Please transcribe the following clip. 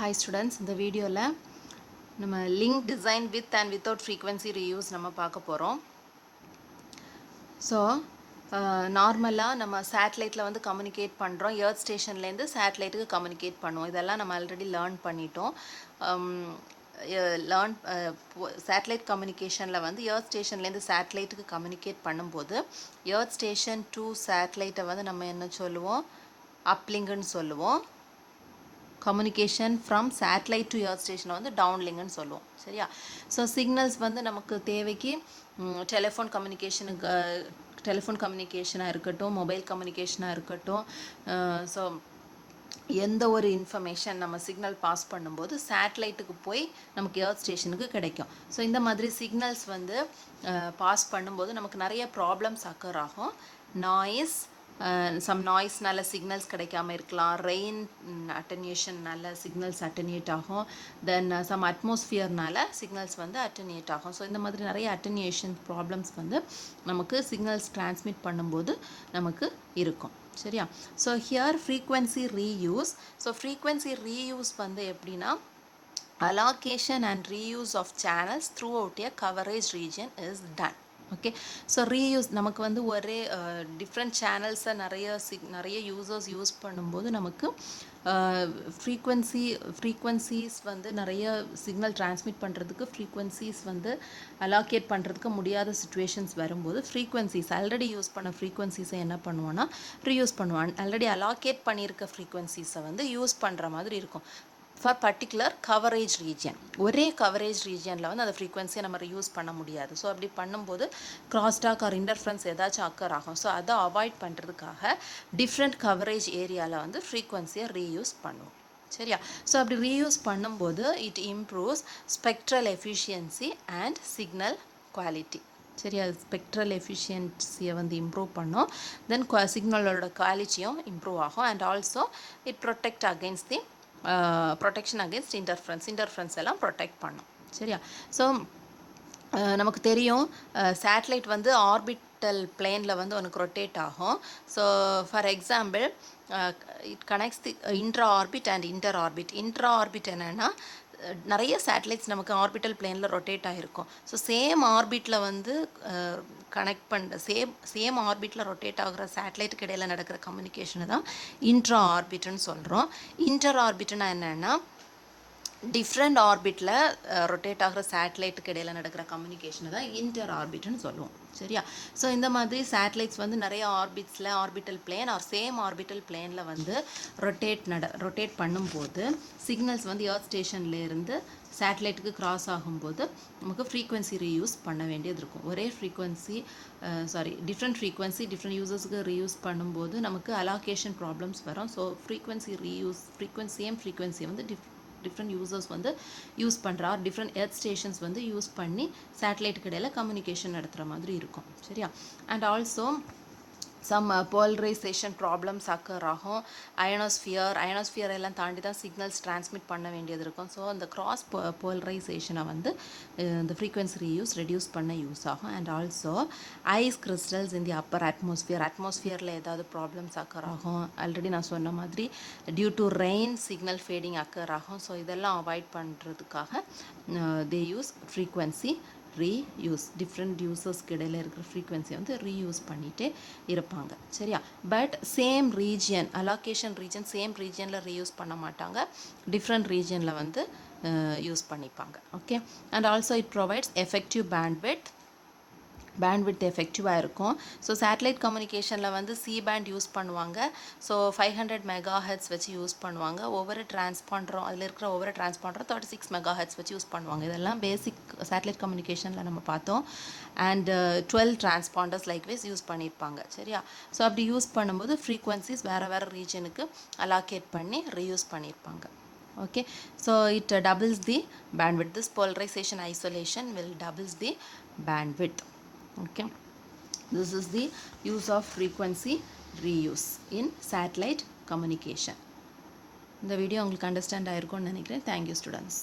Hi students, இந்த வீடியோவில் நம்ம link design with and without frequency reuse நம்ம பார்க்க போகிறோம். ஸோ நார்மலாக நம்ம சேட்டலைட்டில் வந்து கம்யூனிகேட் பண்ணுறோம். எர்த் ஸ்டேஷன்லேருந்து சேட்டலைட்டுக்கு கம்யூனிகேட் பண்ணுவோம். இதெல்லாம் நம்ம ஆல்ரெடி லேர்ன் பண்ணிட்டோம். சேட்டலைட் கம்யூனிகேஷனில் வந்து எர்த் ஸ்டேஷன்லேருந்து சேட்டலைட்டுக்கு கம்யூனிகேட் பண்ணும்போது எர்த் ஸ்டேஷன் டு சேட்டலைட்டை வந்து நம்ம என்ன சொல்லுவோம், அப்லிங்குன்னு சொல்லுவோம். Communication from satellite to earth ஸ்டேஷனை வந்து டவுன்லிங்க்னு சொல்லுவோம். சரியா? ஸோ சிக்னல்ஸ் வந்து நமக்கு தேவைக்கு டெலிஃபோன் கம்யூனிகேஷனாக இருக்கட்டும், மொபைல் கம்யூனிகேஷனாக இருக்கட்டும், ஸோ எந்த ஒரு இன்ஃபர்மேஷன் நம்ம சிக்னல் பாஸ் பண்ணும்போது சேட்டலைட்டுக்கு போய் நமக்கு எர்த் ஸ்டேஷனுக்கு கிடைக்கும். ஸோ இந்த மாதிரி சிக்னல்ஸ் வந்து பாஸ் பண்ணும்போது நமக்கு நிறைய ப்ராப்ளம்ஸ் அக்கர் ஆகும். நாய்ஸ், சம் நாய்ஸ்னால சிக்னல்ஸ் கிடைக்காம இருக்கலாம். ரெயின் அட்டென்யூஷன்னால சிக்னல்ஸ் அட்டென்யூட் ஆகும். தென் சம் அட்மாஸ்ஃபியர்னால சிக்னல்ஸ் வந்து அட்டென்யூட் ஆகும். ஸோ இந்த மாதிரி நிறைய அட்டென்யூஷன் ப்ராப்ளம்ஸ் வந்து நமக்கு சிக்னல்ஸ் டிரான்ஸ்மிட் பண்ணும்போது நமக்கு இருக்கும். சரியா? So here frequency reuse. So frequency reuse வந்து எப்படின்னா, allocation and reuse of channels throughout a coverage region is done. Okay, so reuse நமக்கு வந்து ஒரே டிஃப்ரெண்ட் சேனல்ஸை நிறைய யூசர்ஸ் யூஸ் பண்ணும்போது நமக்கு ஃப்ரீக்வன்சிஸ் வந்து நிறைய சிக்னல் டிரான்ஸ்மிட் பண்ணுறதுக்கு ஃப்ரீக்வன்சிஸ் வந்து அலோகேட் பண்ணுறதுக்கு முடியாத சுச்சுவேஷன்ஸ் வரும்போது ஃப்ரீக்வன்சிஸ் ஆல்ரெடி யூஸ் பண்ண ஃப்ரீக்வன்சிஸை என்ன பண்ணுவோன்னா ரீயூஸ் பண்ணுவான். ஆல்ரெடி அலோகேட் பண்ணியிருக்க ஃப்ரீக்வன்சிஸை வந்து யூஸ் பண்ணுற மாதிரி இருக்கும் ஃபார் பர்டிகுலர் கவரேஜ் ரீஜியன். ஒரே கவரேஜ் ரீஜியனில் வந்து அந்த ஃப்ரீக்வன்சியை நம்ம ரியூஸ் பண்ண முடியாது. ஸோ அப்படி பண்ணும்போது கிராஸ்டாக் ஆர் இன்டர்ஃபரன்ஸ் ஏதாச்சும் அக்கர் ஆகும். ஸோ அதை அவாய்ட் பண்ணுறதுக்காக டிஃப்ரெண்ட் கவரேஜ் ஏரியாவில் வந்து ஃப்ரீக்வன்சியை ரீயூஸ் பண்ணுவோம். சரியா? ஸோ அப்படி ரீயூஸ் பண்ணும்போது it improves spectral efficiency and signal quality. சரியா? ஸ்பெக்ட்ரல் எஃபிஷியன்சியை வந்து இம்ப்ரூவ் பண்ணும். தென் சிக்னலோட குவாலிட்டியும் இம்ப்ரூவ் ஆகும். And also it protect against the protection against interference எல்லாம் ப்ரொடெக்ட் பண்ணும். சரியா? ஸோ நமக்கு தெரியும் சேட்டலைட் வந்து ஆர்பிட்டல் பிளேனில் வந்து உனக்கு ரொட்டேட் ஆகும். So for example it connects the intra orbit and inter orbit. Intra orbit என்னென்னா, நிறைய சேட்டலைட்ஸ் நமக்கு ஆர்பிட்டல் பிளேனில் ரொட்டேட் ஆகிருக்கும். ஸோ சேம் ஆர்பிட்டில் வந்து கனெக்ட் பண்ணுற சேம் ஆர்பிட்டில் ரொட்டேட் ஆகிற சேட்டலைட்டுக்கு இடையில் நடக்கிற கம்யூனிகேஷனை தான் இன்ட்ரா ஆர்பிட்னு சொல்கிறோம். இன்டர் ஆர்பிட்னா என்னென்னா, டிஃப்ரெண்ட் ஆர்பிட்டில் ரொட்டேட் ஆகிற சேட்டலைட்டுக்கு இடையில் நடக்கிற கம்யூனிகேஷனை தான் இன்டர் ஆர்பிட்னு சொல்லுவோம். சரியா? ஸோ இந்த மாதிரி சேட்டலைட்ஸ் வந்து நிறைய ஆர்பிட்ஸில் orbital plane are same orbital பிளேனில் வந்து ரொட்டேட் பண்ணும்போது சிக்னல்ஸ் வந்து எர்த் ஸ்டேஷன்லேருந்து சேட்டலைட்டுக்கு கிராஸ் ஆகும்போது நமக்கு ஃப்ரீக்வன்சி ரீயூஸ் பண்ண வேண்டியது இருக்கும். ஒரே டிஃப்ரெண்ட் யூசர்ஸுக்கு ரீயூஸ் பண்ணும்போது நமக்கு அலோகேஷன் ப்ராப்ளம்ஸ் வரும். ஸோ ஃப்ரீக்வன்சியை வந்து டிஃப்ரெண்ட் யூசர்ஸ் வந்து யூஸ் பண்ணுறா, டிஃப்ரெண்ட் எர்த் ஸ்டேஷன்ஸ் வந்து யூஸ் பண்ணி சேட்டலைட்டுக்கு இடையில் கம்யூனிகேஷன் நடத்துகிற மாதிரி இருக்கும். சரியா? And also some polarization problems occur ஆகும். அயனோஸ்ஃபியர் எல்லாம் தாண்டி தான் சிக்னல்ஸ் டிரான்ஸ்மிட் பண்ண வேண்டியது இருக்கும். ஸோ அந்த கிராஸ் போலரைசேஷனை வந்து இந்த ஃப்ரீக்வன்சி ரீயூஸ் ரெடியூஸ் பண்ண யூஸ் ஆகும். And also ice crystals in the அப்பர் அட்மாஸ்ஃபியரில் ஏதாவது ப்ராப்ளம்ஸ் அக்கர் ஆகும். ஆல்ரெடி நான் சொன்ன மாதிரி due to rain signal fading occur ஆகும். ஸோ இதெல்லாம் அவாய்ட் பண்ணுறதுக்காக they use frequency reuse. Different யூசர்ஸ்க்கு இடையில் இருக்கிற ஃப்ரீக்வன்சியை வந்து ரீயூஸ் பண்ணிகிட்டே இருப்பாங்க. சரியா? பட் சேம் ரீஜியன் சேம் ரீஜியனில் ரீயூஸ் பண்ண மாட்டாங்க. டிஃப்ரெண்ட் ரீஜியனில் வந்து யூஸ் பண்ணிப்பாங்க. Okay, and also it provides effective bandwidth எஃபெக்டிவாக இருக்கும். ஸோ சேட்டலைட் கம்யூனிகேஷனில் வந்து சி பேண்ட் யூஸ் பண்ணுவாங்க. ஸோ 500 MHz வச்சு யூஸ் பண்ணுவாங்க. அதில் இருக்கிற ஒவ்வொரு டிரான்ஸ்பாண்டரும் 36 MHz வச்சு யூஸ் பண்ணுவாங்க. இதெல்லாம் பேசிக் சேட்டலைட் கம்யூனிகேஷனில் நம்ம பார்த்தோம். அண்ட் 12 டிரான்ஸ்பாண்டர்ஸ் லைக்வைஸ் யூஸ் பண்ணியிருப்பாங்க. சரியா? ஸோ அப்படி யூஸ் பண்ணும்போது ஃப்ரீக்வன்சிஸ் வேறு ரீஜனுக்கு அலோகேட் பண்ணி ரீயூஸ் பண்ணியிருப்பாங்க. Okay, so it doubles the bandwidth. This polarization isolation will doubles the bandwidth. Okay, this is the use of frequency reuse in satellite communication. இந்த video உங்களுக்கு understand ஆயிருக்கும்னு நினைக்கிறேன். Thank you students.